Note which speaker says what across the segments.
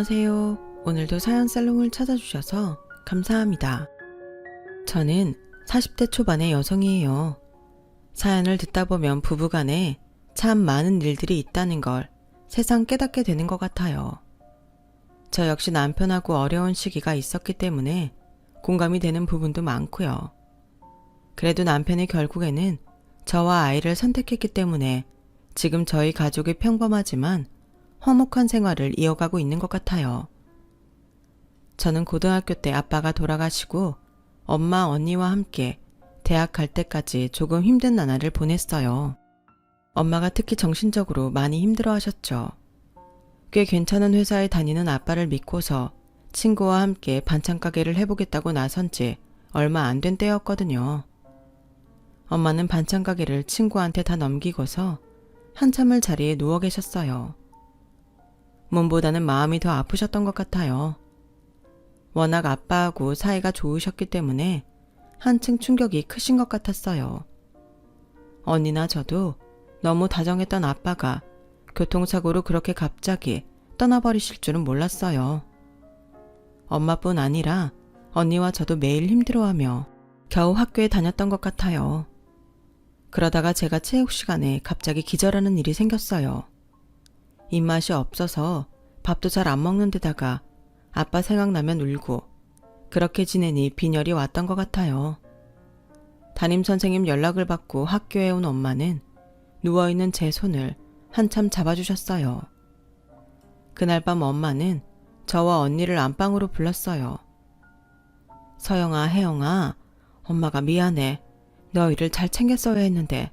Speaker 1: 안녕하세요. 오늘도 사연 살롱을 찾아주셔서 감사합니다. 저는 40대 초반의 여성이에요. 사연을 듣다 보면 부부간에 참 많은 일들이 있다는 걸 새삼 깨닫게 되는 것 같아요. 저 역시 남편하고 어려운 시기가 있었기 때문에 공감이 되는 부분도 많고요. 그래도 남편이 결국에는 저와 아이를 선택했기 때문에 지금 저희 가족이 평범하지만 화목한 생활을 이어가고 있는 것 같아요. 저는 고등학교 때 아빠가 돌아가시고 엄마, 언니와 함께 대학 갈 때까지 조금 힘든 나날을 보냈어요. 엄마가 특히 정신적으로 많이 힘들어 하셨죠. 꽤 괜찮은 회사에 다니는 아빠를 믿고서 친구와 함께 반찬 가게를 해보겠다고 나선 지 얼마 안 된 때였거든요. 엄마는 반찬 가게를 친구한테 다 넘기고서 한참을 자리에 누워 계셨어요. 몸보다는 마음이 더 아프셨던 것 같아요. 워낙 아빠하고 사이가 좋으셨기 때문에 한층 충격이 크신 것 같았어요. 언니나 저도 너무 다정했던 아빠가 교통사고로 그렇게 갑자기 떠나버리실 줄은 몰랐어요. 엄마뿐 아니라 언니와 저도 매일 힘들어하며 겨우 학교에 다녔던 것 같아요. 그러다가 제가 체육 시간에 갑자기 기절하는 일이 생겼어요. 입맛이 없어서 밥도 잘 안 먹는 데다가 아빠 생각나면 울고 그렇게 지내니 빈혈이 왔던 것 같아요. 담임선생님 연락을 받고 학교에 온 엄마는 누워있는 제 손을 한참 잡아주셨어요. 그날 밤 엄마는 저와 언니를 안방으로 불렀어요. 서영아, 혜영아, 엄마가 미안해. 너희를 잘 챙겼어야 했는데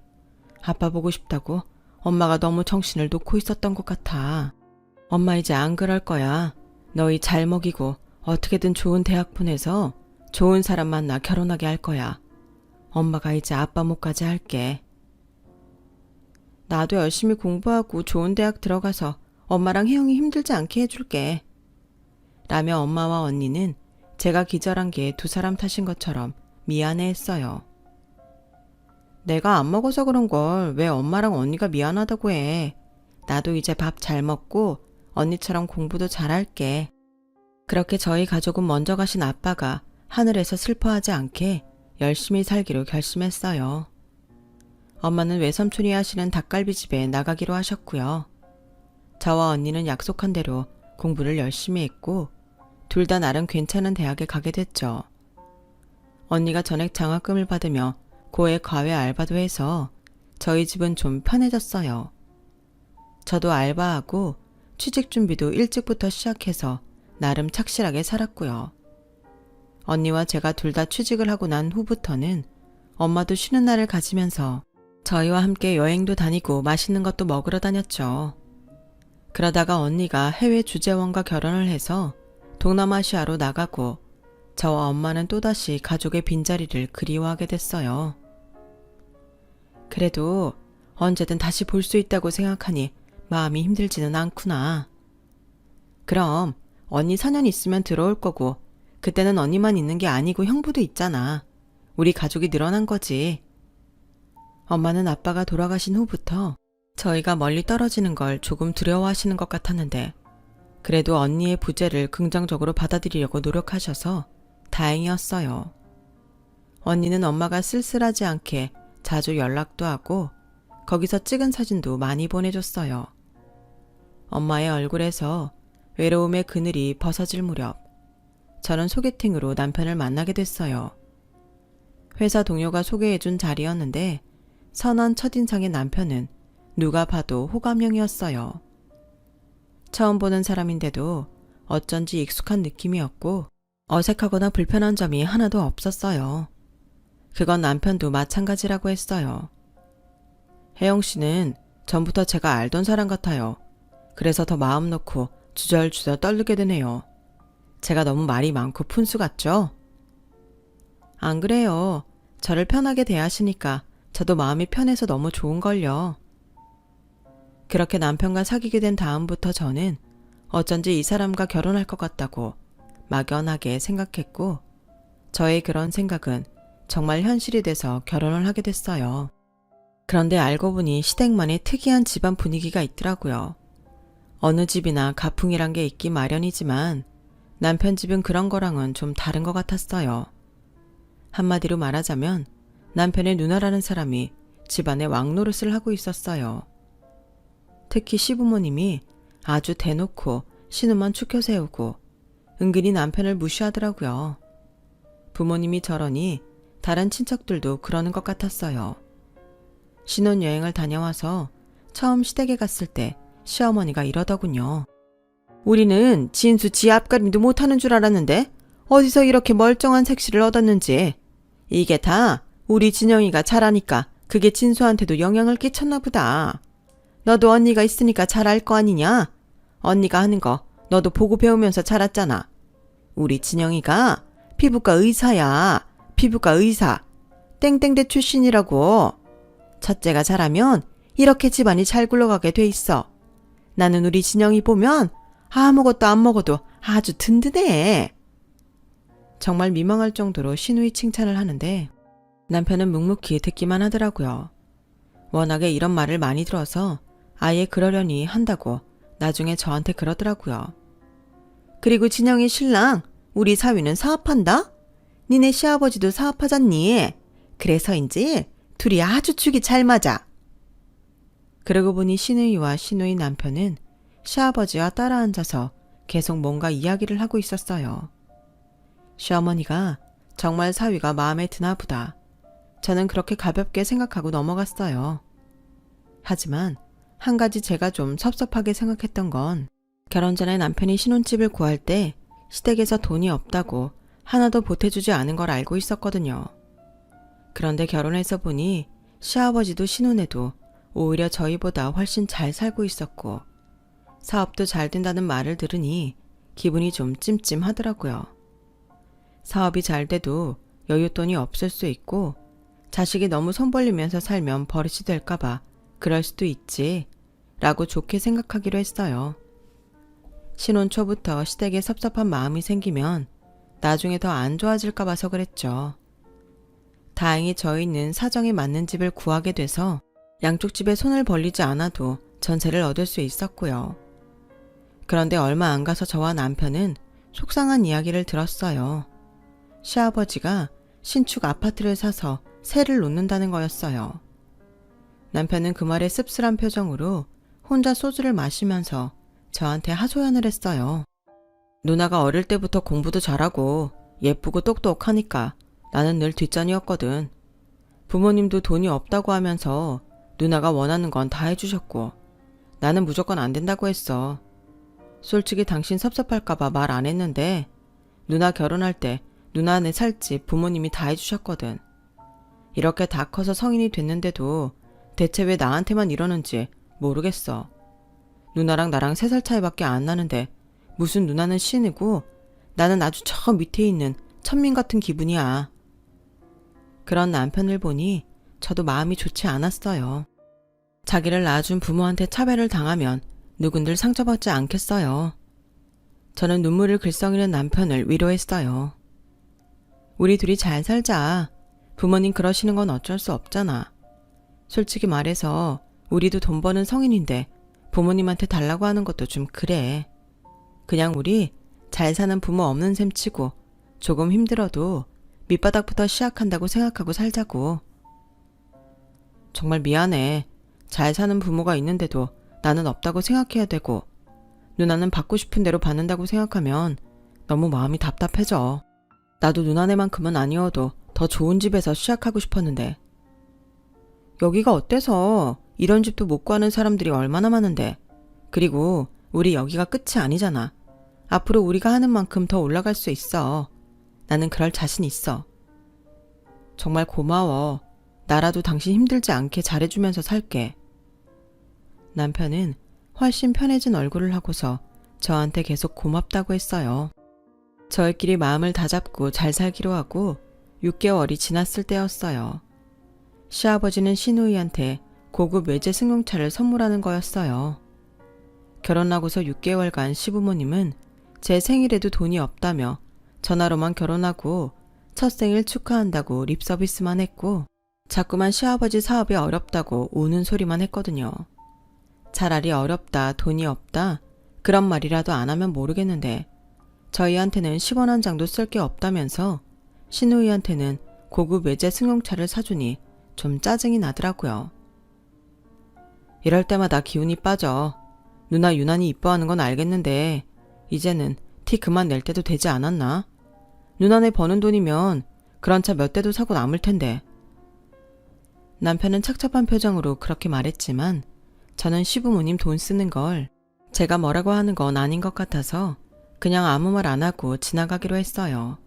Speaker 1: 아빠 보고 싶다고 엄마가 너무 정신을 놓고 있었던 것 같아. 엄마 이제 안 그럴 거야. 너희 잘 먹이고 어떻게든 좋은 대학 보내서 좋은 사람 만나 결혼하게 할 거야. 엄마가 이제 아빠 몫까지 할게. 나도 열심히 공부하고 좋은 대학 들어가서 엄마랑 혜영이 힘들지 않게 해줄게. 라며 엄마와 언니는 제가 기절한 게 두 사람 탓인 것처럼 미안해했어요. 내가 안 먹어서 그런 걸 왜 엄마랑 언니가 미안하다고 해. 나도 이제 밥 잘 먹고 언니처럼 공부도 잘할게. 그렇게 저희 가족은 먼저 가신 아빠가 하늘에서 슬퍼하지 않게 열심히 살기로 결심했어요. 엄마는 외삼촌이 하시는 닭갈비집에 나가기로 하셨고요. 저와 언니는 약속한 대로 공부를 열심히 했고 둘 다 나름 괜찮은 대학에 가게 됐죠. 언니가 전액 장학금을 받으며 고액 과외 알바도 해서 저희 집은 좀 편해졌어요. 저도 알바하고 취직 준비도 일찍부터 시작해서 나름 착실하게 살았고요. 언니와 제가 둘 다 취직을 하고 난 후부터는 엄마도 쉬는 날을 가지면서 저희와 함께 여행도 다니고 맛있는 것도 먹으러 다녔죠. 그러다가 언니가 해외 주재원과 결혼을 해서 동남아시아로 나가고 저와 엄마는 또다시 가족의 빈자리를 그리워하게 됐어요. 그래도 언제든 다시 볼 수 있다고 생각하니 마음이 힘들지는 않구나. 그럼 언니 4년 있으면 들어올 거고 그때는 언니만 있는 게 아니고 형부도 있잖아. 우리 가족이 늘어난 거지. 엄마는 아빠가 돌아가신 후부터 저희가 멀리 떨어지는 걸 조금 두려워하시는 것 같았는데 그래도 언니의 부재를 긍정적으로 받아들이려고 노력하셔서 다행이었어요. 언니는 엄마가 쓸쓸하지 않게 자주 연락도 하고 거기서 찍은 사진도 많이 보내줬어요. 엄마의 얼굴에서 외로움의 그늘이 벗어질 무렵 저는 소개팅으로 남편을 만나게 됐어요. 회사 동료가 소개해준 자리였는데 선한 첫인상의 남편은 누가 봐도 호감형이었어요. 처음 보는 사람인데도 어쩐지 익숙한 느낌이었고 어색하거나 불편한 점이 하나도 없었어요. 그건 남편도 마찬가지라고 했어요. 혜영 씨는 전부터 제가 알던 사람 같아요. 그래서 더 마음 놓고 주절주절 떨리게 되네요. 제가 너무 말이 많고 푼수 같죠? 안 그래요. 저를 편하게 대하시니까 저도 마음이 편해서 너무 좋은걸요. 그렇게 남편과 사귀게 된 다음부터 저는 어쩐지 이 사람과 결혼할 것 같다고 막연하게 생각했고 저의 그런 생각은 정말 현실이 돼서 결혼을 하게 됐어요. 그런데 알고 보니 시댁만의 특이한 집안 분위기가 있더라고요. 어느 집이나 가풍이란 게 있기 마련이지만 남편 집은 그런 거랑은 좀 다른 것 같았어요. 한마디로 말하자면 남편의 누나라는 사람이 집안의 왕노릇을 하고 있었어요. 특히 시부모님이 아주 대놓고 신우만 추켜 세우고 은근히 남편을 무시하더라고요. 부모님이 저러니 다른 친척들도 그러는 것 같았어요. 신혼여행을 다녀와서 처음 시댁에 갔을 때 시어머니가 이러더군요. 우리는 진수 지 앞가림도 못하는 줄 알았는데 어디서 이렇게 멀쩡한 색시를 얻었는지. 이게 다 우리 진영이가 잘하니까 그게 진수한테도 영향을 끼쳤나 보다. 너도 언니가 있으니까 잘 알 거 아니냐? 언니가 하는 거 너도 보고 배우면서 자랐잖아. 우리 진영이가 피부과 의사야. 피부과 의사. 땡땡대 출신이라고. 첫째가 잘하면 이렇게 집안이 잘 굴러가게 돼 있어. 나는 우리 진영이 보면 아무것도 안 먹어도 아주 든든해. 정말 민망할 정도로 신우이 칭찬을 하는데 남편은 묵묵히 듣기만 하더라고요. 워낙에 이런 말을 많이 들어서 아예 그러려니 한다고 나중에 저한테 그러더라고요. 그리고 진영이 신랑 우리 사위는 사업한다? 니네 시아버지도 사업하잖니? 그래서인지 둘이 아주 축이 잘 맞아. 그러고 보니 신우이와 신우이 남편은 시아버지와 따라 앉아서 계속 뭔가 이야기를 하고 있었어요. 시어머니가 정말 사위가 마음에 드나 보다. 저는 그렇게 가볍게 생각하고 넘어갔어요. 하지만 한 가지 제가 좀 섭섭하게 생각했던 건 결혼 전에 남편이 신혼집을 구할 때 시댁에서 돈이 없다고 하나도 보태주지 않은 걸 알고 있었거든요. 그런데 결혼해서 보니 시아버지도 신혼에도 오히려 저희보다 훨씬 잘 살고 있었고 사업도 잘 된다는 말을 들으니 기분이 좀 찜찜하더라고요. 사업이 잘 돼도 여윳돈이 없을 수 있고 자식이 너무 손 벌리면서 살면 버릇이 될까봐 그럴 수도 있지 라고 좋게 생각하기로 했어요. 신혼 초부터 시댁에 섭섭한 마음이 생기면 나중에 더 안 좋아질까 봐서 그랬죠. 다행히 저희는 사정에 맞는 집을 구하게 돼서 양쪽 집에 손을 벌리지 않아도 전세를 얻을 수 있었고요. 그런데 얼마 안 가서 저와 남편은 속상한 이야기를 들었어요. 시아버지가 신축 아파트를 사서 세를 놓는다는 거였어요. 남편은 그 말에 씁쓸한 표정으로 혼자 소주를 마시면서 저한테 하소연을 했어요. 누나가 어릴 때부터 공부도 잘하고 예쁘고 똑똑하니까 나는 늘 뒷전이었거든. 부모님도 돈이 없다고 하면서 누나가 원하는 건 다 해주셨고 나는 무조건 안 된다고 했어. 솔직히 당신 섭섭할까봐 말 안 했는데 누나 결혼할 때 누나네 살 집 부모님이 다 해주셨거든. 이렇게 다 커서 성인이 됐는데도 대체 왜 나한테만 이러는지 모르겠어. 누나랑 나랑 3살 차이밖에 안 나는데 무슨 누나는 신이고 나는 아주 저 밑에 있는 천민 같은 기분이야. 그런 남편을 보니 저도 마음이 좋지 않았어요. 자기를 낳아준 부모한테 차별을 당하면 누군들 상처받지 않겠어요. 저는 눈물을 글썽이는 남편을 위로했어요. 우리 둘이 잘 살자. 부모님 그러시는 건 어쩔 수 없잖아. 솔직히 말해서 우리도 돈 버는 성인인데 부모님한테 달라고 하는 것도 좀 그래. 그냥 우리 잘 사는 부모 없는 셈 치고 조금 힘들어도 밑바닥부터 시작한다고 생각하고 살자고. 정말 미안해. 잘 사는 부모가 있는데도 나는 없다고 생각해야 되고 누나는 받고 싶은 대로 받는다고 생각하면 너무 마음이 답답해져. 나도 누나네만큼은 아니어도 더 좋은 집에서 시작하고 싶었는데. 여기가 어때서? 이런 집도 못 구하는 사람들이 얼마나 많은데. 그리고 우리 여기가 끝이 아니잖아. 앞으로 우리가 하는 만큼 더 올라갈 수 있어. 나는 그럴 자신 있어. 정말 고마워. 나라도 당신 힘들지 않게 잘해주면서 살게. 남편은 훨씬 편해진 얼굴을 하고서 저한테 계속 고맙다고 했어요. 저희끼리 마음을 다잡고 잘 살기로 하고 6개월이 지났을 때였어요. 시아버지는 신우이한테 고급 외제 승용차를 선물하는 거였어요. 결혼하고서 6개월간 시부모님은 제 생일에도 돈이 없다며 전화로만 결혼하고 첫 생일 축하한다고 립서비스만 했고 자꾸만 시아버지 사업이 어렵다고 우는 소리만 했거든요. 차라리 어렵다, 돈이 없다, 그런 말이라도 안 하면 모르겠는데 저희한테는 10원 한 장도 쓸 게 없다면서 신우이한테는 고급 외제 승용차를 사주니 좀 짜증이 나더라고요. 이럴 때마다 기운이 빠져. 누나 유난히 이뻐하는 건 알겠는데 이제는 티 그만 낼 때도 되지 않았나? 누나네 버는 돈이면 그런 차 몇 대도 사고 남을 텐데. 남편은 착잡한 표정으로 그렇게 말했지만 저는 시부모님 돈 쓰는 걸 제가 뭐라고 하는 건 아닌 것 같아서 그냥 아무 말 안 하고 지나가기로 했어요.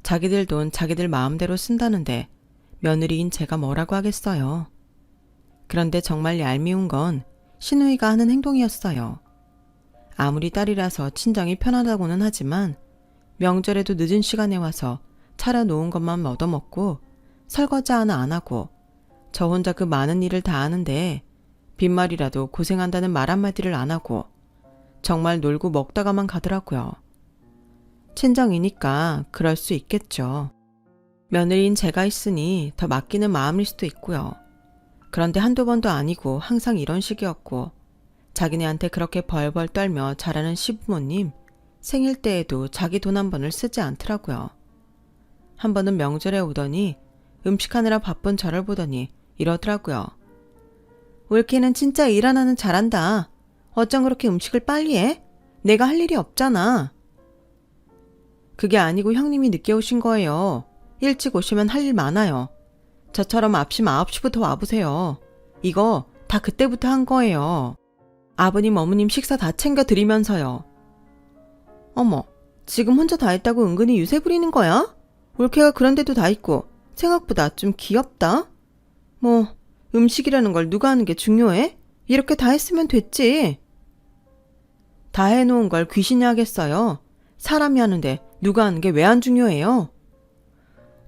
Speaker 1: 자기들 돈 자기들 마음대로 쓴다는데 며느리인 제가 뭐라고 하겠어요. 그런데 정말 얄미운 건 신우이가 하는 행동이었어요. 아무리 딸이라서 친정이 편하다고는 하지만 명절에도 늦은 시간에 와서 차려놓은 것만 얻어먹고 설거지 하나 안 하고 저 혼자 그 많은 일을 다 하는데 빈말이라도 고생한다는 말 한마디를 안 하고 정말 놀고 먹다가만 가더라고요. 친정이니까 그럴 수 있겠죠. 며느리인 제가 있으니 더 맡기는 마음일 수도 있고요. 그런데 한두 번도 아니고 항상 이런 식이었고 자기네한테 그렇게 벌벌 떨며 자라는 시부모님 생일 때에도 자기 돈 한 번을 쓰지 않더라고요. 한 번은 명절에 오더니 음식하느라 바쁜 저를 보더니 이러더라고요. 올케는 진짜 일 하나는 잘한다. 어쩜 그렇게 음식을 빨리 해? 내가 할 일이 없잖아. 그게 아니고 형님이 늦게 오신 거예요. 일찍 오시면 할 일 많아요. 저처럼 아침 9시부터 와보세요. 이거 다 그때부터 한 거예요. 아버님 어머님 식사 다 챙겨 드리면서요. 어머, 지금 혼자 다 했다고 은근히 유세 부리는 거야? 올케가 그런데도 다 있고 생각보다 좀 귀엽다. 뭐 음식이라는 걸 누가 하는 게 중요해? 이렇게 다 했으면 됐지. 다 해놓은 걸 귀신이 하겠어요. 사람이 하는데 누가 하는 게 왜 안 중요해요?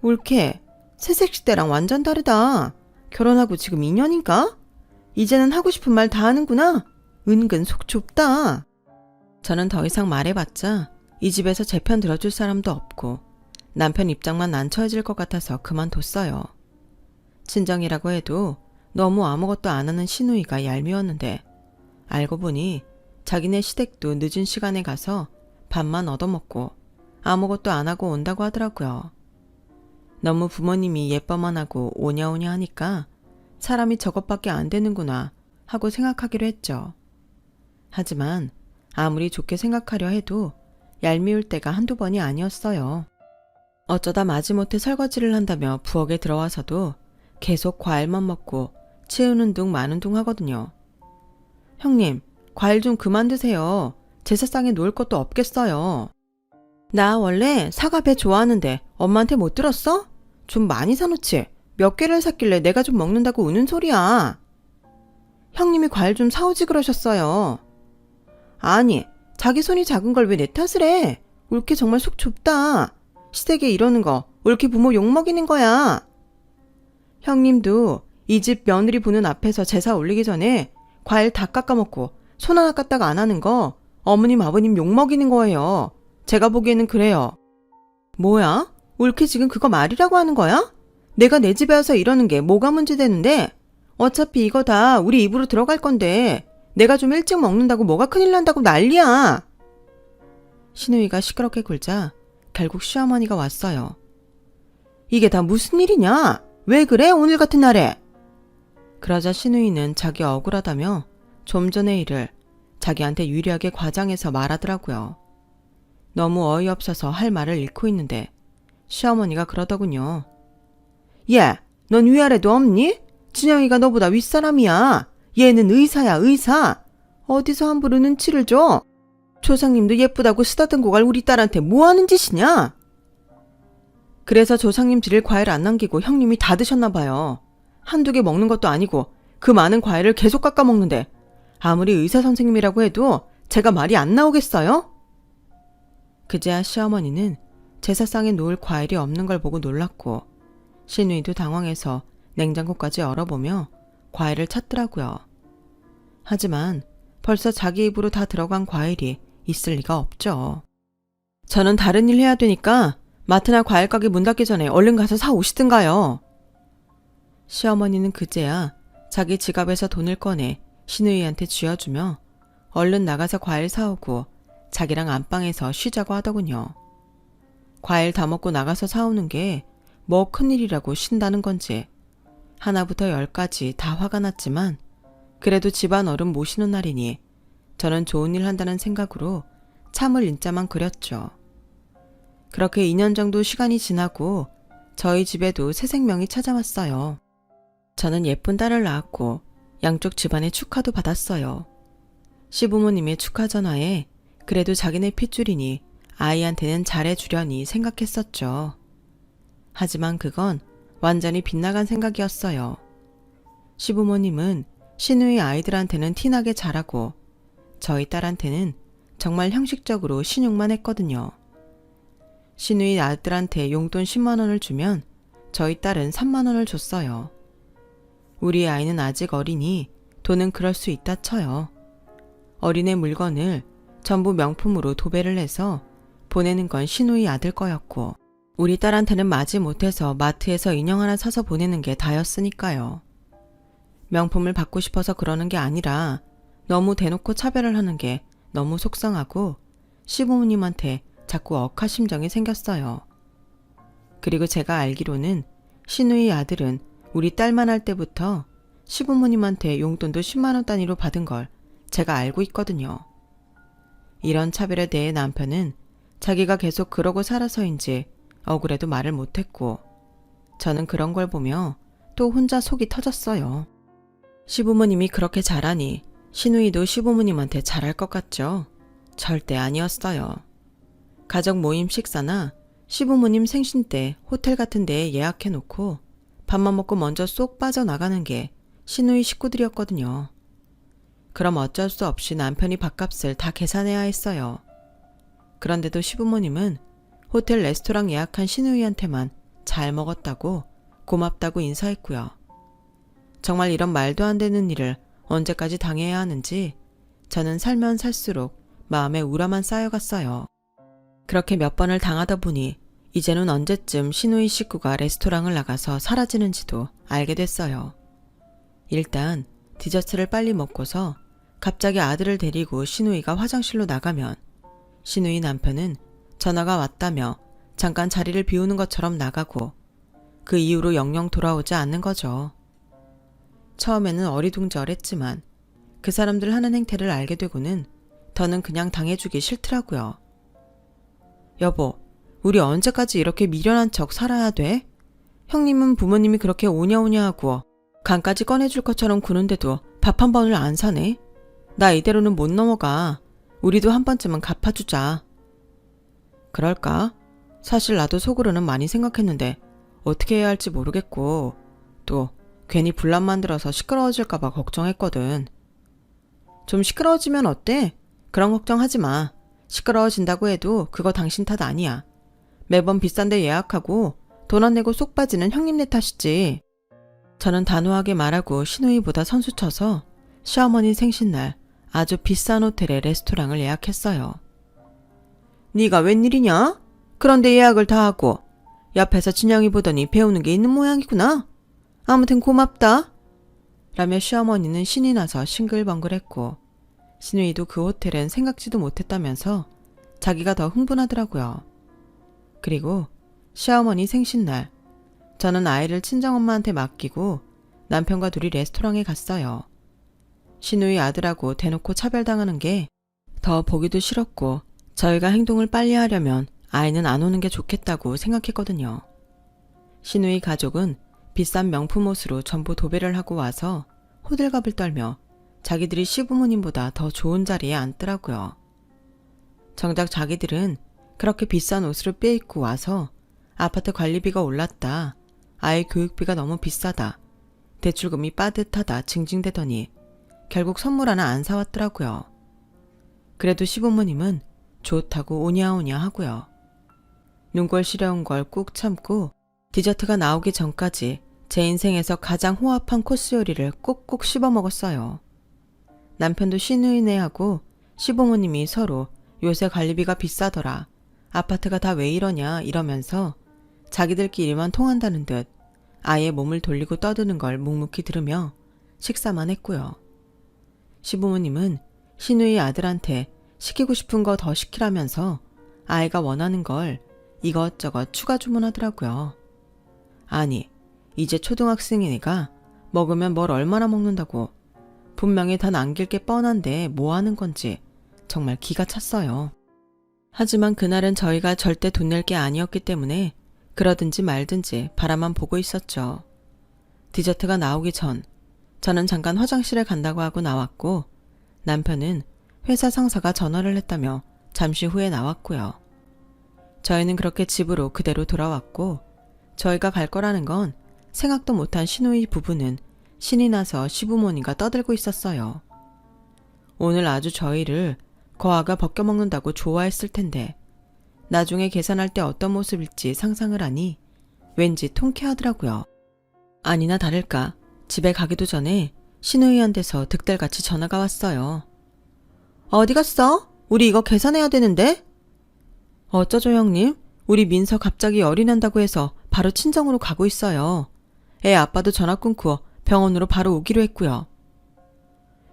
Speaker 1: 올케, 새색시 때랑 완전 다르다. 결혼하고 지금 2년인가? 이제는 하고 싶은 말 다 하는구나. 은근 속 좁다. 저는 더 이상 말해봤자 이 집에서 제 편 들어줄 사람도 없고 남편 입장만 난처해질 것 같아서 그만뒀어요. 친정이라고 해도 너무 아무것도 안 하는 시누이가 얄미웠는데 알고 보니 자기네 시댁도 늦은 시간에 가서 밥만 얻어먹고 아무것도 안 하고 온다고 하더라고요. 너무 부모님이 예뻐만 하고 오냐오냐 하니까 사람이 저것밖에 안 되는구나 하고 생각하기로 했죠. 하지만 아무리 좋게 생각하려 해도 얄미울 때가 한두 번이 아니었어요. 어쩌다 마지못해 설거지를 한다며 부엌에 들어와서도 계속 과일만 먹고 치우는 둥 마는 둥 하거든요. 형님, 과일 좀 그만 드세요. 제사상에 놓을 것도 없겠어요. 나 원래 사과 배 좋아하는데 엄마한테 못 들었어? 좀 많이 사놓지. 몇 개를 샀길래 내가 좀 먹는다고 우는 소리야. 형님이 과일 좀 사오지 그러셨어요. 아니, 자기 손이 작은 걸 왜 내 탓을 해? 올케 정말 속 좁다. 시댁에 이러는 거 올케 부모 욕먹이는 거야. 형님도 이 집 며느리 보는 앞에서 제사 올리기 전에 과일 다 깎아먹고 손 하나 까딱 안 하는 거 어머님 아버님 욕먹이는 거예요. 제가 보기에는 그래요. 뭐야? 올케 지금 그거 말이라고 하는 거야? 내가 내 집에 와서 이러는 게 뭐가 문제되는데? 어차피 이거 다 우리 입으로 들어갈 건데 내가 좀 일찍 먹는다고 뭐가 큰일 난다고 난리야. 시누이가 시끄럽게 굴자 결국 시어머니가 왔어요. 이게 다 무슨 일이냐? 왜 그래 오늘 같은 날에? 그러자 시누이는 자기 억울하다며 좀 전의 일을 자기한테 유리하게 과장해서 말하더라고요. 너무 어이없어서 할 말을 잃고 있는데 시어머니가 그러더군요. 야, 넌 위아래도 없니? 진영이가 너보다 윗사람이야. 얘는 의사야, 의사. 어디서 함부로 눈치를 줘? 조상님도 예쁘다고 쓰다듬고 갈 우리 딸한테 뭐 하는 짓이냐? 그래서 조상님 드릴 과일 안 남기고 형님이 다 드셨나 봐요. 한두 개 먹는 것도 아니고 그 많은 과일을 계속 깎아 먹는데 아무리 의사 선생님이라고 해도 제가 말이 안 나오겠어요? 그제야 시어머니는 제사상에 놓을 과일이 없는 걸 보고 놀랐고 시누이도 당황해서 냉장고까지 열어보며 과일을 찾더라고요. 하지만 벌써 자기 입으로 다 들어간 과일이 있을 리가 없죠. 저는 다른 일 해야 되니까 마트나 과일 가게 문 닫기 전에 얼른 가서 사 오시든가요. 시어머니는 그제야 자기 지갑에서 돈을 꺼내 시누이한테 쥐어주며 얼른 나가서 과일 사오고 자기랑 안방에서 쉬자고 하더군요. 과일 다 먹고 나가서 사오는 게 뭐 큰일이라고 쉰다는 건지 하나부터 열까지 다 화가 났지만 그래도 집안 어른 모시는 날이니 저는 좋은 일 한다는 생각으로 참을 인자만 그렸죠. 그렇게 2년 정도 시간이 지나고 저희 집에도 새 생명이 찾아왔어요. 저는 예쁜 딸을 낳았고 양쪽 집안의 축하도 받았어요. 시부모님의 축하 전화에 그래도 자기네 핏줄이니 아이한테는 잘해주려니 생각했었죠. 하지만 그건 완전히 빗나간 생각이었어요. 시부모님은 시누이 아이들한테는 티나게 잘하고 저희 딸한테는 정말 형식적으로 신용만 했거든요. 시누이 아들한테 용돈 10만 원을 주면 저희 딸은 3만 원을 줬어요. 우리 아이는 아직 어리니 돈은 그럴 수 있다 쳐요. 어린애 물건을 전부 명품으로 도배를 해서 보내는 건 시누이 아들 거였고 우리 딸한테는 마지 못해서 마트에서 인형 하나 사서 보내는 게 다였으니까요. 명품을 받고 싶어서 그러는 게 아니라 너무 대놓고 차별을 하는 게 너무 속상하고 시부모님한테 자꾸 억하심정이 생겼어요. 그리고 제가 알기로는 시누이 아들은 우리 딸만 할 때부터 시부모님한테 용돈도 10만 원 단위로 받은 걸 제가 알고 있거든요. 이런 차별에 대해 남편은 자기가 계속 그러고 살아서인지 억울해도 말을 못했고 저는 그런 걸 보며 또 혼자 속이 터졌어요. 시부모님이 그렇게 잘하니 시누이도 시부모님한테 잘할 것 같죠? 절대 아니었어요. 가족 모임 식사나 시부모님 생신 때 호텔 같은 데에 예약해놓고 밥만 먹고 먼저 쏙 빠져나가는 게 시누이 식구들이었거든요. 그럼 어쩔 수 없이 남편이 밥값을 다 계산해야 했어요. 그런데도 시부모님은 호텔 레스토랑 예약한 시누이한테만 잘 먹었다고 고맙다고 인사했고요. 정말 이런 말도 안 되는 일을 언제까지 당해야 하는지 저는 살면 살수록 마음에 우라만 쌓여갔어요. 그렇게 몇 번을 당하다 보니 이제는 언제쯤 시누이 식구가 레스토랑을 나가서 사라지는지도 알게 됐어요. 일단 디저트를 빨리 먹고서 갑자기 아들을 데리고 시누이가 화장실로 나가면 시누이 남편은 전화가 왔다며 잠깐 자리를 비우는 것처럼 나가고 그 이후로 영영 돌아오지 않는 거죠. 처음에는 어리둥절했지만 그 사람들 하는 행태를 알게 되고는 더는 그냥 당해주기 싫더라고요. 여보, 우리 언제까지 이렇게 미련한 척 살아야 돼? 형님은 부모님이 그렇게 오냐오냐 하고 간까지 꺼내줄 것처럼 구는데도 밥 한 번을 안 사네. 나 이대로는 못 넘어가. 우리도 한 번쯤은 갚아주자. 그럴까? 사실 나도 속으로는 많이 생각했는데 어떻게 해야 할지 모르겠고 또 괜히 분란 만들어서 시끄러워질까봐 걱정했거든. 좀 시끄러워지면 어때? 그런 걱정하지 마. 시끄러워진다고 해도 그거 당신 탓 아니야. 매번 비싼 데 예약하고 돈 안 내고 쏙 빠지는 형님네 탓이지. 저는 단호하게 말하고 시누이보다 선수쳐서 시어머니 생신날 아주 비싼 호텔에 레스토랑을 예약했어요. 네가 웬일이냐? 그런데 예약을 다 하고 옆에서 진영이 보더니 배우는 게 있는 모양이구나. 아무튼 고맙다. 라며 시어머니는 신이 나서 싱글벙글했고 시누이도 그 호텔엔 생각지도 못했다면서 자기가 더 흥분하더라고요. 그리고 시어머니 생신날 저는 아이를 친정엄마한테 맡기고 남편과 둘이 레스토랑에 갔어요. 시누이 아들하고 대놓고 차별당하는 게 더 보기도 싫었고 저희가 행동을 빨리 하려면 아이는 안 오는 게 좋겠다고 생각했거든요. 시누이 가족은 비싼 명품 옷으로 전부 도배를 하고 와서 호들갑을 떨며 자기들이 시부모님보다 더 좋은 자리에 앉더라고요. 정작 자기들은 그렇게 비싼 옷을 빼입고 와서 아파트 관리비가 올랐다, 아이 교육비가 너무 비싸다, 대출금이 빠듯하다 징징대더니 결국 선물 하나 안 사왔더라고요. 그래도 시부모님은 좋다고 오냐오냐 하고요. 눈꼴 시려운 걸 꾹 참고 디저트가 나오기 전까지 제 인생에서 가장 호합한 코스 요리를 꼭꼭 씹어 먹었어요. 남편도 시누이네하고 시부모님이 서로 요새 관리비가 비싸더라, 아파트가 다 왜 이러냐 이러면서 자기들끼리만 통한다는 듯 아예 몸을 돌리고 떠드는 걸 묵묵히 들으며 식사만 했고요. 시부모님은 시누이 아들한테 시키고 싶은 거 더 시키라면서 아이가 원하는 걸 이것저것 추가 주문하더라고요. 아니, 이제 초등학생이니까 먹으면 뭘 얼마나 먹는다고. 분명히 다 남길 게 뻔한데 뭐 하는 건지 정말 기가 찼어요. 하지만 그날은 저희가 절대 돈 낼 게 아니었기 때문에 그러든지 말든지 바라만 보고 있었죠. 디저트가 나오기 전 저는 잠깐 화장실에 간다고 하고 나왔고 남편은 회사 상사가 전화를 했다며 잠시 후에 나왔고요. 저희는 그렇게 집으로 그대로 돌아왔고 저희가 갈 거라는 건 생각도 못한 시누이 부부는 신이 나서 시부모님과 떠들고 있었어요. 오늘 아주 저희를 거아가 벗겨먹는다고 좋아했을 텐데 나중에 계산할 때 어떤 모습일지 상상을 하니 왠지 통쾌하더라고요. 아니나 다를까 집에 가기도 전에 시누이한테서 득달같이 전화가 왔어요. 어디 갔어? 우리 이거 계산해야 되는데? 어쩌죠 형님? 우리 민서 갑자기 열이 난다고 해서 바로 친정으로 가고 있어요. 애 아빠도 전화 끊고 병원으로 바로 오기로 했고요.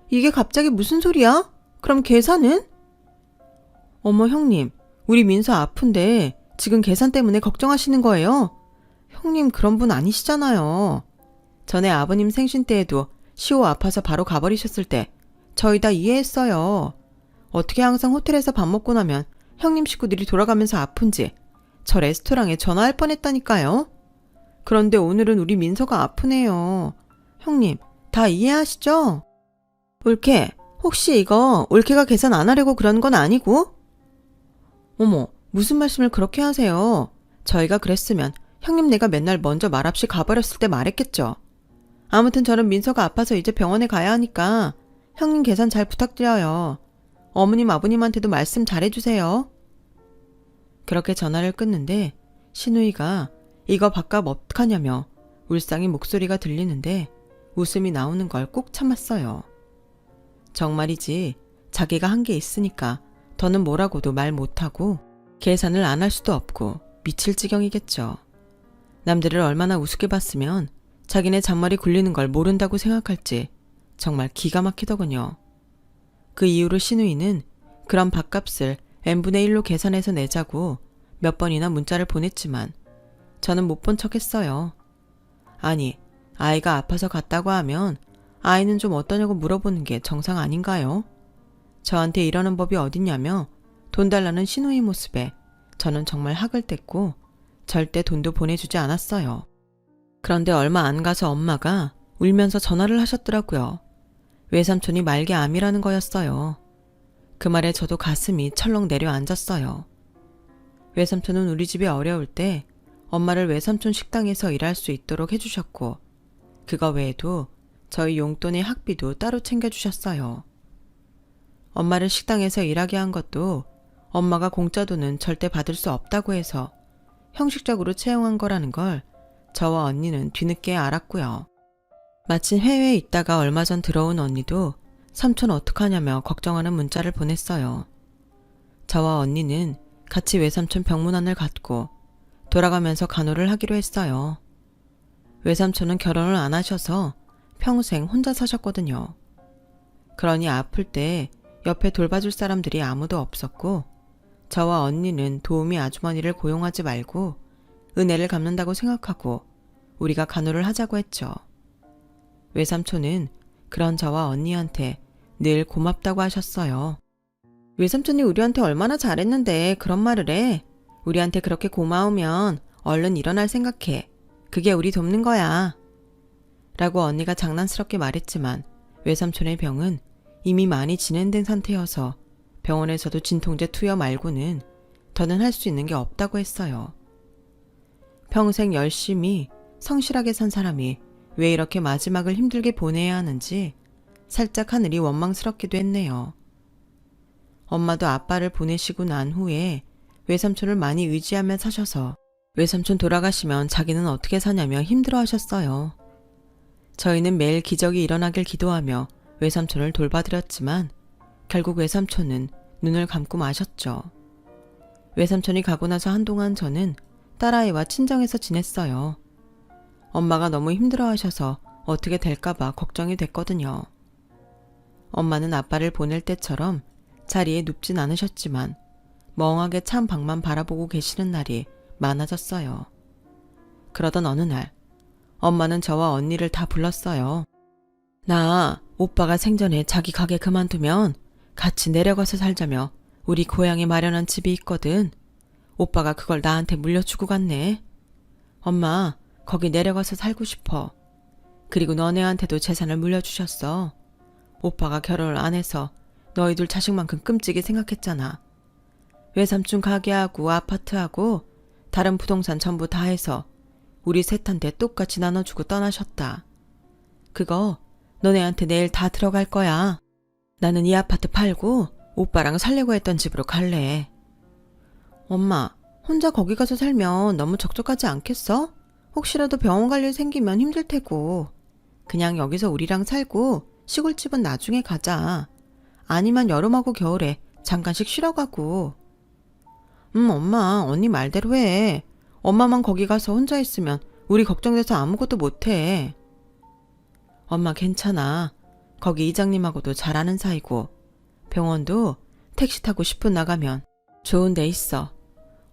Speaker 1: 이게 갑자기 무슨 소리야? 그럼 계산은? 어머 형님, 우리 민서 아픈데 지금 계산 때문에 걱정하시는 거예요? 형님 그런 분 아니시잖아요. 전에 아버님 생신 때에도 시호 아파서 바로 가버리셨을 때 저희 다 이해했어요. 어떻게 항상 호텔에서 밥 먹고 나면 형님 식구들이 돌아가면서 아픈지 저 레스토랑에 전화할 뻔했다니까요. 그런데 오늘은 우리 민서가 아프네요. 형님 다 이해하시죠? 올케, 혹시 이거 올케가 계산 안 하려고 그런 건 아니고? 어머, 무슨 말씀을 그렇게 하세요. 저희가 그랬으면 형님 내가 맨날 먼저 말 없이 가버렸을 때 말했겠죠. 아무튼 저는 민서가 아파서 이제 병원에 가야 하니까 형님 계산 잘 부탁드려요. 어머님 아버님한테도 말씀 잘해주세요. 그렇게 전화를 끊는데 시누이가 이거 밥값 어떡하냐며 울상이 목소리가 들리는데 웃음이 나오는 걸 꾹 참았어요. 정말이지 자기가 한 게 있으니까 더는 뭐라고도 말 못하고 계산을 안 할 수도 없고 미칠 지경이겠죠. 남들을 얼마나 우습게 봤으면 자기네 잔머리 굴리는 걸 모른다고 생각할지 정말 기가 막히더군요. 그 이후로 시누이는 그런 밥값을 n분의 1로 계산해서 내자고 몇 번이나 문자를 보냈지만 저는 못 본 척 했어요. 아니, 아이가 아파서 갔다고 하면 아이는 좀 어떠냐고 물어보는 게 정상 아닌가요? 저한테 이러는 법이 어딨냐며 돈 달라는 시누이 모습에 저는 정말 학을 뗐고 절대 돈도 보내주지 않았어요. 그런데 얼마 안 가서 엄마가 울면서 전화를 하셨더라고요. 외삼촌이 말기 암이라는 거였어요. 그 말에 저도 가슴이 철렁 내려앉았어요. 외삼촌은 우리 집이 어려울 때 엄마를 외삼촌 식당에서 일할 수 있도록 해주셨고 그거 외에도 저희 용돈의 학비도 따로 챙겨주셨어요. 엄마를 식당에서 일하게 한 것도 엄마가 공짜 돈은 절대 받을 수 없다고 해서 형식적으로 채용한 거라는 걸 저와 언니는 뒤늦게 알았고요. 마침 해외에 있다가 얼마 전 들어온 언니도 삼촌 어떡하냐며 걱정하는 문자를 보냈어요. 저와 언니는 같이 외삼촌 병문안을 갔고 돌아가면서 간호를 하기로 했어요. 외삼촌은 결혼을 안 하셔서 평생 혼자 사셨거든요. 그러니 아플 때 옆에 돌봐줄 사람들이 아무도 없었고 저와 언니는 도우미 아주머니를 고용하지 말고 은혜를 갚는다고 생각하고 우리가 간호를 하자고 했죠. 외삼촌은 그런 저와 언니한테 늘 고맙다고 하셨어요. 외삼촌이 우리한테 얼마나 잘했는데 그런 말을 해. 우리한테 그렇게 고마우면 얼른 일어날 생각해. 그게 우리 돕는 거야. 라고 언니가 장난스럽게 말했지만 외삼촌의 병은 이미 많이 진행된 상태여서 병원에서도 진통제 투여 말고는 더는 할 수 있는 게 없다고 했어요. 평생 열심히 성실하게 산 사람이 왜 이렇게 마지막을 힘들게 보내야 하는지 살짝 하늘이 원망스럽기도 했네요. 엄마도 아빠를 보내시고 난 후에 외삼촌을 많이 의지하며 사셔서 외삼촌 돌아가시면 자기는 어떻게 사냐며 힘들어하셨어요. 저희는 매일 기적이 일어나길 기도하며 외삼촌을 돌봐드렸지만 결국 외삼촌은 눈을 감고 마셨죠. 외삼촌이 가고 나서 한동안 저는 딸아이와 친정에서 지냈어요. 엄마가 너무 힘들어하셔서 어떻게 될까봐 걱정이 됐거든요. 엄마는 아빠를 보낼 때처럼 자리에 눕진 않으셨지만 멍하게 찬 방만 바라보고 계시는 날이 많아졌어요. 그러던 어느 날 엄마는 저와 언니를 다 불렀어요. 나 오빠가 생전에 자기 가게 그만두면 같이 내려가서 살자며 우리 고향에 마련한 집이 있거든. 오빠가 그걸 나한테 물려주고 갔네. 엄마, 거기 내려가서 살고 싶어. 그리고 너네한테도 재산을 물려주셨어. 오빠가 결혼을 안 해서 너희들 자식만큼 끔찍이 생각했잖아. 외삼촌 가게하고 아파트하고 다른 부동산 전부 다 해서 우리 셋한테 똑같이 나눠주고 떠나셨다. 그거 너네한테 내일 다 들어갈 거야. 나는 이 아파트 팔고 오빠랑 살려고 했던 집으로 갈래. 엄마, 혼자 거기 가서 살면 너무 적적하지 않겠어? 혹시라도 병원 갈 일 생기면 힘들 테고. 그냥 여기서 우리랑 살고 시골집은 나중에 가자. 아니면 여름하고 겨울에 잠깐씩 쉬러 가고. 엄마, 언니 말대로 해. 엄마만 거기 가서 혼자 있으면 우리 걱정돼서 아무것도 못해. 엄마 괜찮아. 거기 이장님하고도 잘 아는 사이고 병원도 택시 타고 10분 나가면 좋은 데 있어.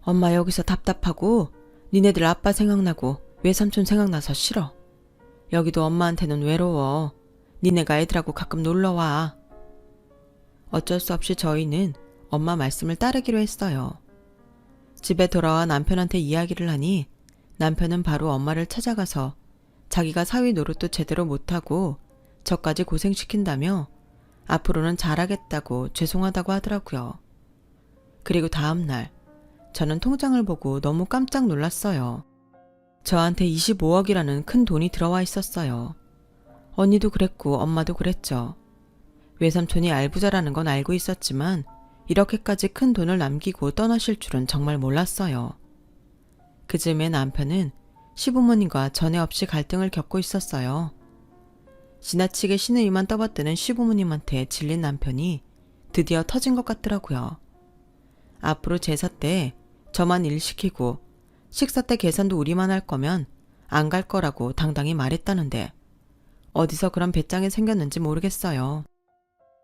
Speaker 1: 엄마 여기서 답답하고 니네들 아빠 생각나고 외삼촌 생각나서 싫어. 여기도 엄마한테는 외로워. 니네가 애들하고 가끔 놀러와. 어쩔 수 없이 저희는 엄마 말씀을 따르기로 했어요. 집에 돌아와 남편한테 이야기를 하니 남편은 바로 엄마를 찾아가서 자기가 사위 노릇도 제대로 못하고 저까지 고생시킨다며 앞으로는 잘하겠다고 죄송하다고 하더라고요. 그리고 다음날 저는 통장을 보고 너무 깜짝 놀랐어요. 저한테 25억이라는 큰 돈이 들어와 있었어요. 언니도 그랬고 엄마도 그랬죠. 외삼촌이 알부자라는 건 알고 있었지만 이렇게까지 큰 돈을 남기고 떠나실 줄은 정말 몰랐어요. 그 즈음에 남편은 시부모님과 전에 없이 갈등을 겪고 있었어요. 지나치게 시누이만 떠받드는 시부모님한테 질린 남편이 드디어 터진 것 같더라고요. 앞으로 제사 때 저만 일 시키고 식사 때 계산도 우리만 할 거면 안 갈 거라고 당당히 말했다는데 어디서 그런 배짱이 생겼는지 모르겠어요.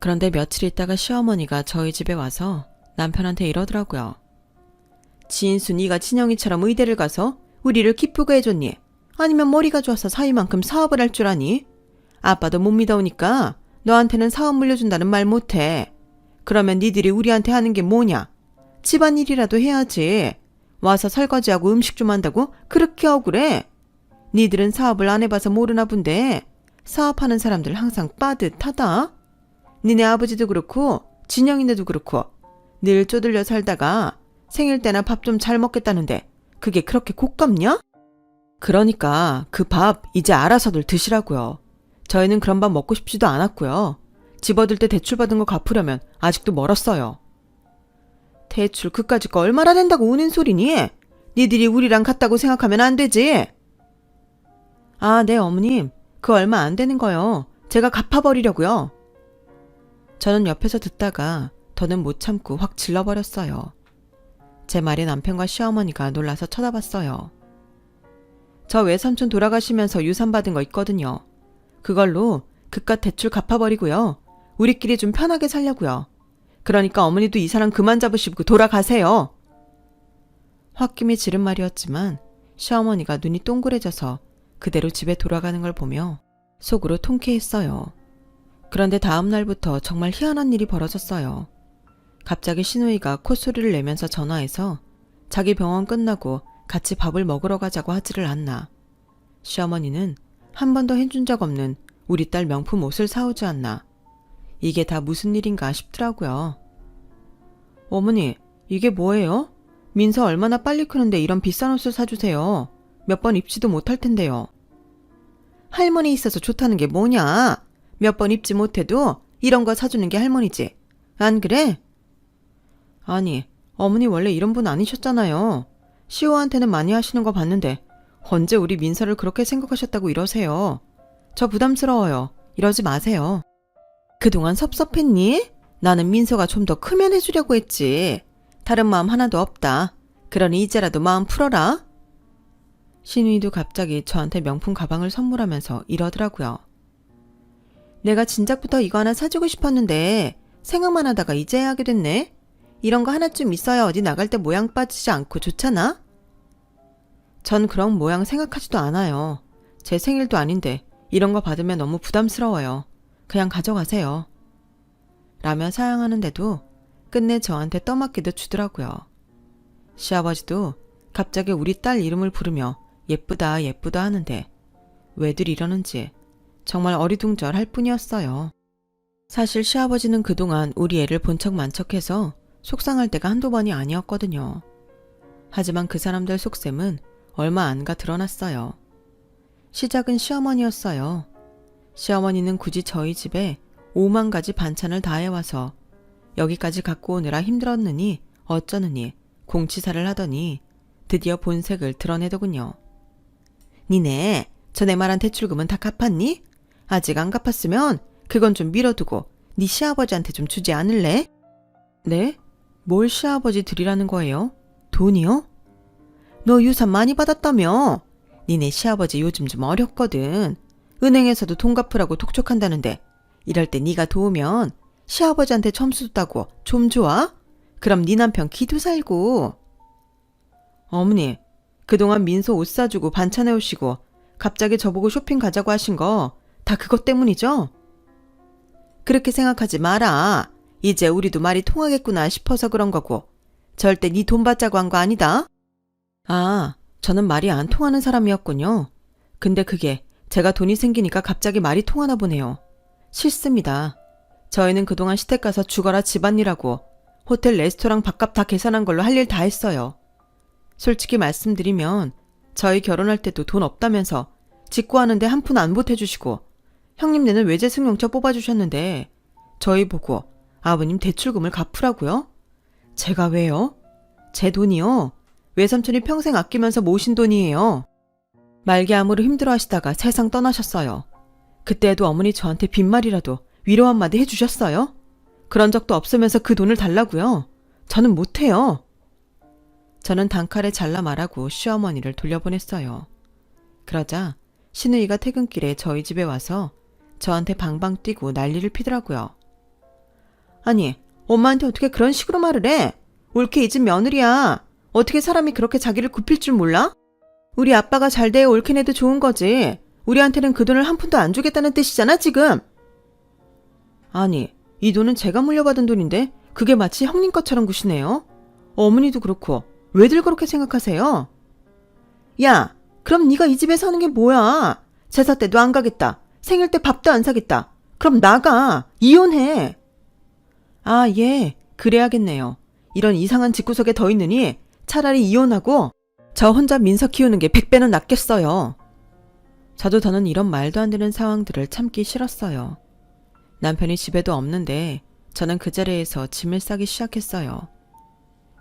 Speaker 1: 그런데 며칠 있다가 시어머니가 저희 집에 와서 남편한테 이러더라고요. 진수 네가 친영이처럼 의대를 가서 우리를 기쁘게 해줬니? 아니면 머리가 좋아서 사위만큼 사업을 할 줄 아니? 아빠도 못 믿어오니까 너한테는 사업 물려준다는 말 못해. 그러면 니들이 우리한테 하는 게 뭐냐? 집안일이라도 해야지. 와서 설거지하고 음식 좀 한다고 그렇게 억울해? 니들은 사업을 안 해봐서 모르나 본데 사업하는 사람들 항상 빠듯하다. 니네 아버지도 그렇고 진영이네도 그렇고 늘 쪼들려 살다가 생일 때나 밥 좀 잘 먹겠다는데 그게 그렇게 곶감냐? 그러니까 그 밥 이제 알아서들 드시라고요. 저희는 그런 밥 먹고 싶지도 않았고요. 집 얻을 때 대출 받은 거 갚으려면 아직도 멀었어요. 대출 그까짓 거 얼마나 된다고 우는 소리니? 니들이 우리랑 같다고 생각하면 안 되지. 아, 네 어머님. 그 얼마 안 되는 거요. 제가 갚아버리려고요. 저는 옆에서 듣다가 더는 못 참고 확 질러버렸어요. 제 말에 남편과 시어머니가 놀라서 쳐다봤어요. 저 외삼촌 돌아가시면서 유산 받은 거 있거든요. 그걸로 그깟 대출 갚아버리고요. 우리끼리 좀 편하게 살려고요. 그러니까 어머니도 이 사람 그만 잡으시고 돌아가세요. 홧김에 지른 말이었지만 시어머니가 눈이 동그래져서 그대로 집에 돌아가는 걸 보며 속으로 통쾌했어요. 그런데 다음 날부터 정말 희한한 일이 벌어졌어요. 갑자기 시누이가 콧소리를 내면서 전화해서 자기 병원 끝나고 같이 밥을 먹으러 가자고 하지를 않나. 시어머니는 한 번도 해준 적 없는 우리 딸 명품 옷을 사오지 않나. 이게 다 무슨 일인가 싶더라고요. 어머니, 이게 뭐예요? 민서 얼마나 빨리 크는데 이런 비싼 옷을 사주세요. 몇 번 입지도 못할 텐데요. 할머니 있어서 좋다는 게 뭐냐? 몇 번 입지 못해도 이런 거 사주는 게 할머니지. 안 그래? 아니, 어머니 원래 이런 분 아니셨잖아요. 시호한테는 많이 하시는 거 봤는데 언제 우리 민서를 그렇게 생각하셨다고 이러세요. 저 부담스러워요. 이러지 마세요. 그동안 섭섭했니? 나는 민서가 좀 더 크면 해주려고 했지. 다른 마음 하나도 없다. 그러니 이제라도 마음 풀어라. 시누이도 갑자기 저한테 명품 가방을 선물하면서 이러더라고요. 내가 진작부터 이거 하나 사주고 싶었는데 생각만 하다가 이제야 하게 됐네. 이런 거 하나쯤 있어야 어디 나갈 때 모양 빠지지 않고 좋잖아? 전 그런 모양 생각하지도 않아요. 제 생일도 아닌데 이런 거 받으면 너무 부담스러워요. 그냥 가져가세요. 라며 사양하는데도 끝내 저한테 떠맡기도 주더라고요. 시아버지도 갑자기 우리 딸 이름을 부르며 예쁘다 예쁘다 하는데 왜들 이러는지 정말 어리둥절할 뿐이었어요. 사실 시아버지는 그동안 우리 애를 본 척 만척해서 속상할 때가 한두 번이 아니었거든요. 하지만 그 사람들 속셈은 얼마 안 가 드러났어요. 시작은 시어머니였어요. 시어머니는 굳이 저희 집에 5만 가지 반찬을 다 해와서 여기까지 갖고 오느라 힘들었느니 어쩌느니 공치사를 하더니 드디어 본색을 드러내더군요. 니네 전에 말한 대출금은 다 갚았니? 아직 안 갚았으면 그건 좀 미뤄두고 네 시아버지한테 좀 주지 않을래? 네? 뭘 시아버지 드리라는 거예요? 돈이요? 너 유산 많이 받았다며? 니네 시아버지 요즘 좀 어렵거든. 은행에서도 돈 갚으라고 독촉한다는데 이럴 때 네가 도우면 시아버지한테 점수 줬다고 좀 좋아? 그럼 네 남편 기도 살고. 어머니, 그동안 민서 옷 사주고 반찬 해오시고 갑자기 저보고 쇼핑 가자고 하신 거 다 그것 때문이죠? 그렇게 생각하지 마라. 이제 우리도 말이 통하겠구나 싶어서 그런 거고 절대 네 돈 받자고 한 거 아니다. 아, 저는 말이 안 통하는 사람이었군요. 근데 그게 제가 돈이 생기니까 갑자기 말이 통하나 보네요. 싫습니다. 저희는 그동안 시댁 가서 죽어라 집안일하고 호텔 레스토랑 밥값 다 계산한 걸로 할 일 다 했어요. 솔직히 말씀드리면 저희 결혼할 때도 돈 없다면서 직구하는데 한 푼 안 보태주시고 형님네는 외제 승용차 뽑아주셨는데 저희 보고 아버님 대출금을 갚으라고요? 제가 왜요? 제 돈이요. 외삼촌이 평생 아끼면서 모신 돈이에요. 말기암으로 힘들어하시다가 세상 떠나셨어요. 그때에도 어머니 저한테 빈말이라도 위로 한마디 해주셨어요? 그런 적도 없으면서 그 돈을 달라고요? 저는 못해요. 저는 단칼에 잘라 말하고 시어머니를 돌려보냈어요. 그러자 시누이가 퇴근길에 저희 집에 와서 저한테 방방 뛰고 난리를 피더라고요. 아니, 엄마한테 어떻게 그런 식으로 말을 해? 올케 이 집 며느리야. 어떻게 사람이 그렇게 자기를 굽힐 줄 몰라? 우리 아빠가 잘 돼야 올케네도 좋은 거지. 우리한테는 그 돈을 한 푼도 안 주겠다는 뜻이잖아, 지금. 아니, 이 돈은 제가 물려받은 돈인데 그게 마치 형님 것처럼 구시네요. 어머니도 그렇고 왜들 그렇게 생각하세요? 야, 그럼 네가 이 집에 사는 게 뭐야? 제사 때도 안 가겠다. 생일 때 밥도 안 사겠다. 그럼 나가. 이혼해. 아, 예. 그래야겠네요. 이런 이상한 집구석에 더 있느니 차라리 이혼하고 저 혼자 민서 키우는 게 100배는 낫겠어요. 저도 더는 이런 말도 안 되는 상황들을 참기 싫었어요. 남편이 집에도 없는데 저는 그 자리에서 짐을 싸기 시작했어요.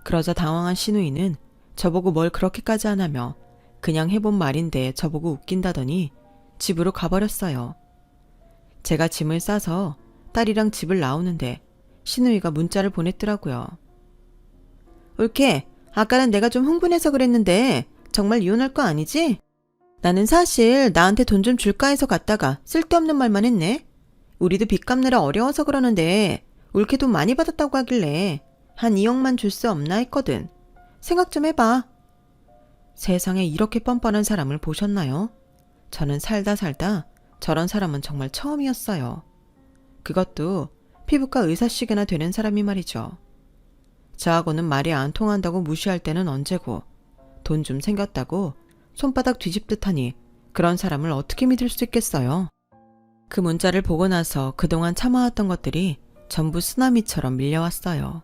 Speaker 1: 그러자 당황한 시누이는 저보고 뭘 그렇게까지 하냐며 그냥 해본 말인데 저보고 웃긴다더니 집으로 가버렸어요. 제가 짐을 싸서 딸이랑 집을 나오는데 시누이가 문자를 보냈더라고요. 올케, 아까는 내가 좀 흥분해서 그랬는데 정말 이혼할 거 아니지? 나는 사실 나한테 돈 좀 줄까 해서 갔다가 쓸데없는 말만 했네. 우리도 빚 갚느라 어려워서 그러는데 올케 돈 많이 받았다고 하길래 한 2억만 줄 수 없나 했거든. 생각 좀 해봐. 세상에 이렇게 뻔뻔한 사람을 보셨나요? 저는 살다 저런 사람은 정말 처음이었어요. 그것도 피부과 의사씨게나 되는 사람이 말이죠. 저하고는 말이 안 통한다고 무시할 때는 언제고 돈 좀 생겼다고 손바닥 뒤집듯 하니 그런 사람을 어떻게 믿을 수 있겠어요? 그 문자를 보고 나서 그동안 참아왔던 것들이 전부 쓰나미처럼 밀려왔어요.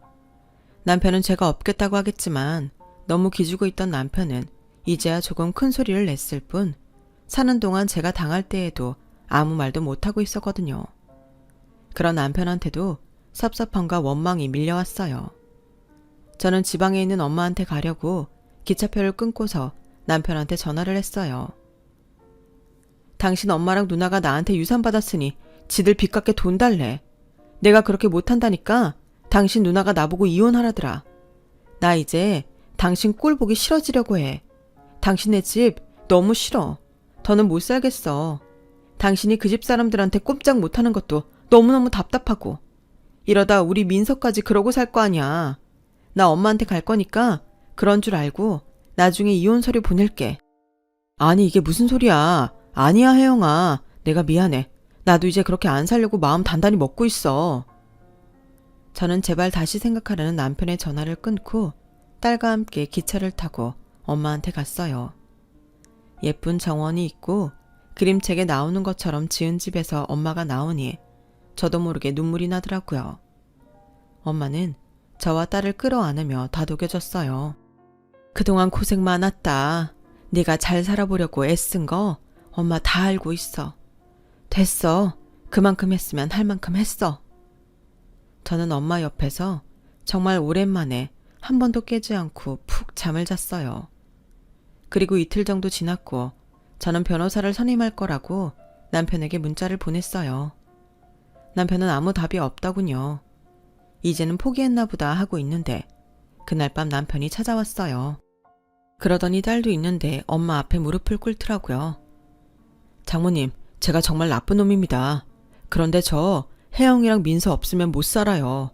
Speaker 1: 남편은 제가 없겠다고 하겠지만 너무 기죽고 있던 남편은 이제야 조금 큰 소리를 냈을 뿐 사는 동안 제가 당할 때에도 아무 말도 못하고 있었거든요. 그런 남편한테도 섭섭함과 원망이 밀려왔어요. 저는 지방에 있는 엄마한테 가려고 기차표를 끊고서 남편한테 전화를 했어요. 당신 엄마랑 누나가 나한테 유산 받았으니 지들 빚 갚게 돈 달래. 내가 그렇게 못한다니까 당신 누나가 나보고 이혼하라더라. 나 이제 당신 꼴 보기 싫어지려고 해. 당신네 집 너무 싫어. 더는 못 살겠어. 당신이 그 집 사람들한테 꼼짝 못하는 것도 너무너무 답답하고 이러다 우리 민서까지 그러고 살 거 아니야. 나 엄마한테 갈 거니까 그런 줄 알고 나중에 이혼 서류 보낼게. 아니 이게 무슨 소리야. 아니야 혜영아. 내가 미안해. 나도 이제 그렇게 안 살려고 마음 단단히 먹고 있어. 저는 제발 다시 생각하려는 남편의 전화를 끊고 딸과 함께 기차를 타고 엄마한테 갔어요. 예쁜 정원이 있고 그림책에 나오는 것처럼 지은 집에서 엄마가 나오니 저도 모르게 눈물이 나더라고요. 엄마는 저와 딸을 끌어안으며 다독여줬어요. 그동안 고생 많았다. 네가 잘 살아보려고 애쓴 거 엄마 다 알고 있어. 됐어. 그만큼 했으면 할 만큼 했어. 저는 엄마 옆에서 정말 오랜만에 한 번도 깨지 않고 푹 잠을 잤어요. 그리고 이틀 정도 지났고 저는 변호사를 선임할 거라고 남편에게 문자를 보냈어요. 남편은 아무 답이 없더군요. 이제는 포기했나 보다 하고 있는데 그날 밤 남편이 찾아왔어요. 그러더니 딸도 있는데 엄마 앞에 무릎을 꿇더라고요. 장모님, 제가 정말 나쁜 놈입니다. 그런데 저 혜영이랑 민서 없으면 못 살아요.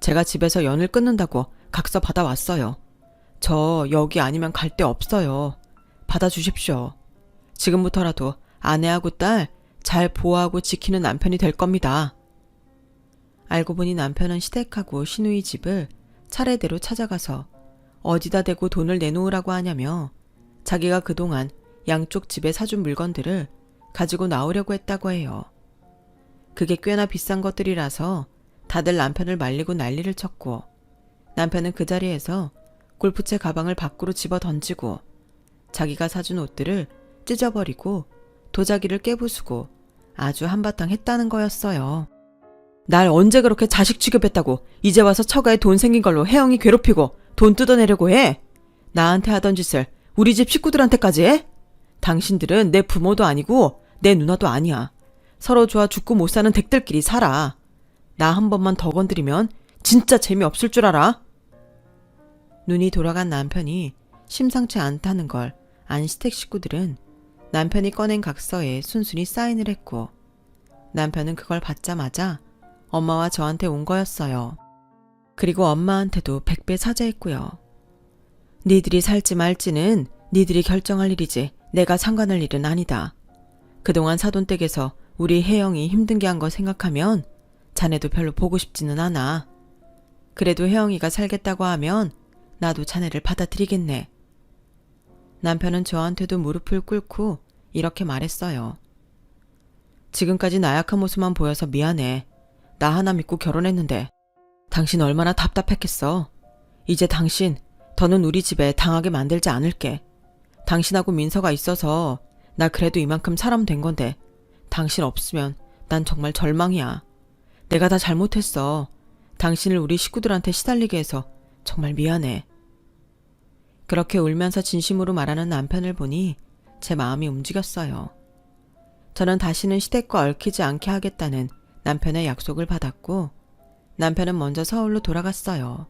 Speaker 1: 제가 집에서 연을 끊는다고 각서 받아왔어요. 저 여기 아니면 갈 데 없어요. 받아주십시오. 지금부터라도 아내하고 딸 잘 보호하고 지키는 남편이 될 겁니다. 알고 보니 남편은 시댁하고 시누이 집을 차례대로 찾아가서 어디다 대고 돈을 내놓으라고 하냐며 자기가 그동안 양쪽 집에 사준 물건들을 가지고 나오려고 했다고 해요. 그게 꽤나 비싼 것들이라서 다들 남편을 말리고 난리를 쳤고 남편은 그 자리에서 골프채 가방을 밖으로 집어 던지고 자기가 사준 옷들을 찢어버리고 도자기를 깨부수고 아주 한바탕 했다는 거였어요. 날 언제 그렇게 자식 취급했다고 이제 와서 처가에 돈 생긴 걸로 혜영이 괴롭히고 돈 뜯어내려고 해? 나한테 하던 짓을 우리 집 식구들한테까지 해? 당신들은 내 부모도 아니고 내 누나도 아니야. 서로 좋아 죽고 못 사는 댁들끼리 살아. 나 한 번만 더 건드리면 진짜 재미없을 줄 알아? 눈이 돌아간 남편이 심상치 않다는 걸 안 시댁 식구들은 남편이 꺼낸 각서에 순순히 사인을 했고 남편은 그걸 받자마자 엄마와 저한테 온 거였어요. 그리고 엄마한테도 100배 사죄했고요. 니들이 살지 말지는 니들이 결정할 일이지 내가 상관할 일은 아니다. 그동안 사돈댁에서 우리 혜영이 힘든 게 한 거 생각하면 자네도 별로 보고 싶지는 않아. 그래도 혜영이가 살겠다고 하면 나도 자네를 받아들이겠네. 남편은 저한테도 무릎을 꿇고 이렇게 말했어요. 지금까지 나약한 모습만 보여서 미안해. 나 하나 믿고 결혼했는데 당신 얼마나 답답했겠어. 이제 당신 더는 우리 집에 당하게 만들지 않을게. 당신하고 민서가 있어서 나 그래도 이만큼 사람 된 건데 당신 없으면 난 정말 절망이야. 내가 다 잘못했어. 당신을 우리 식구들한테 시달리게 해서 정말 미안해. 그렇게 울면서 진심으로 말하는 남편을 보니 제 마음이 움직였어요. 저는 다시는 시댁과 얽히지 않게 하겠다는 남편의 약속을 받았고 남편은 먼저 서울로 돌아갔어요.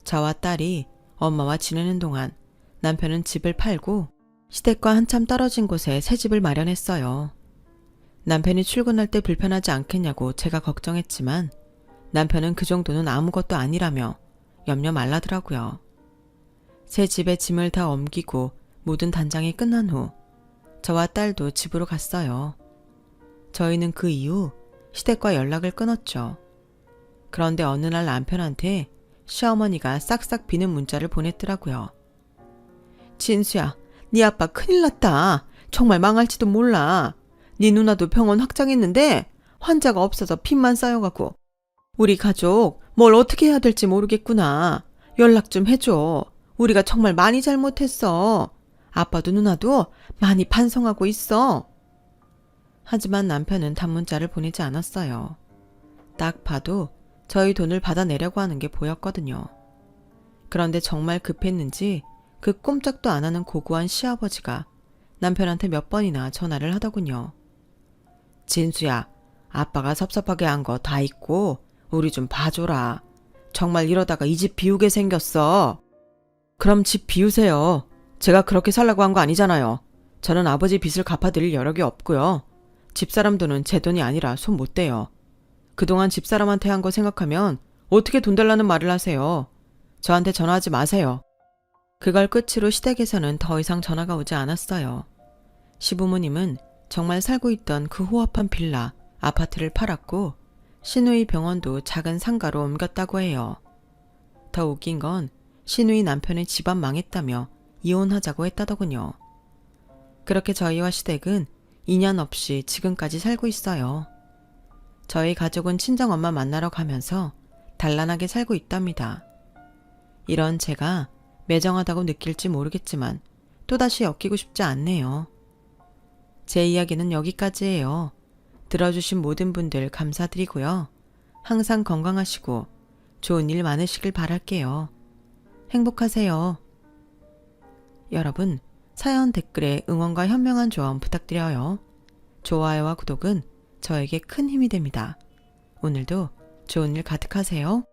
Speaker 1: 저와 딸이 엄마와 지내는 동안 남편은 집을 팔고 시댁과 한참 떨어진 곳에 새 집을 마련했어요. 남편이 출근할 때 불편하지 않겠냐고 제가 걱정했지만 남편은 그 정도는 아무것도 아니라며 염려 말라더라고요. 새 집에 짐을 다 옮기고 모든 단장이 끝난 후 저와 딸도 집으로 갔어요. 저희는 그 이후 시댁과 연락을 끊었죠. 그런데 어느 날 남편한테 시어머니가 싹싹 비는 문자를 보냈더라고요. 진수야, 네 아빠 큰일 났다. 정말 망할지도 몰라. 네 누나도 병원 확장했는데 환자가 없어서 빚만 쌓여가고 우리 가족 뭘 어떻게 해야 될지 모르겠구나. 연락 좀 해줘. 우리가 정말 많이 잘못했어. 아빠도 누나도 많이 반성하고 있어. 하지만 남편은 단문자를 보내지 않았어요. 딱 봐도 저희 돈을 받아내려고 하는 게 보였거든요. 그런데 정말 급했는지 그 꼼짝도 안 하는 고고한 시아버지가 남편한테 몇 번이나 전화를 하더군요. 진수야, 아빠가 섭섭하게 한 거 다 있고 우리 좀 봐줘라. 정말 이러다가 이 집 비우게 생겼어. 그럼 집 비우세요. 제가 그렇게 살라고 한 거 아니잖아요. 저는 아버지 빚을 갚아드릴 여력이 없고요. 집사람 돈은 제 돈이 아니라 손 못 대요. 그동안 집사람한테 한 거 생각하면 어떻게 돈 달라는 말을 하세요. 저한테 전화하지 마세요. 그걸 끝으로 시댁에서는 더 이상 전화가 오지 않았어요. 시부모님은 정말 살고 있던 그 호화판 빌라, 아파트를 팔았고 시누이 병원도 작은 상가로 옮겼다고 해요. 더 웃긴 건 시누이 남편의 집안 망했다며 이혼하자고 했다더군요. 그렇게 저희와 시댁은 인연 없이 지금까지 살고 있어요. 저희 가족은 친정엄마 만나러 가면서 단란하게 살고 있답니다. 이런 제가 매정하다고 느낄지 모르겠지만 또다시 엮이고 싶지 않네요. 제 이야기는 여기까지예요. 들어주신 모든 분들 감사드리고요. 항상 건강하시고 좋은 일 많으시길 바랄게요. 행복하세요. 여러분, 사연 댓글에 응원과 현명한 조언 부탁드려요. 좋아요와 구독은 저에게 큰 힘이 됩니다. 오늘도 좋은 일 가득하세요.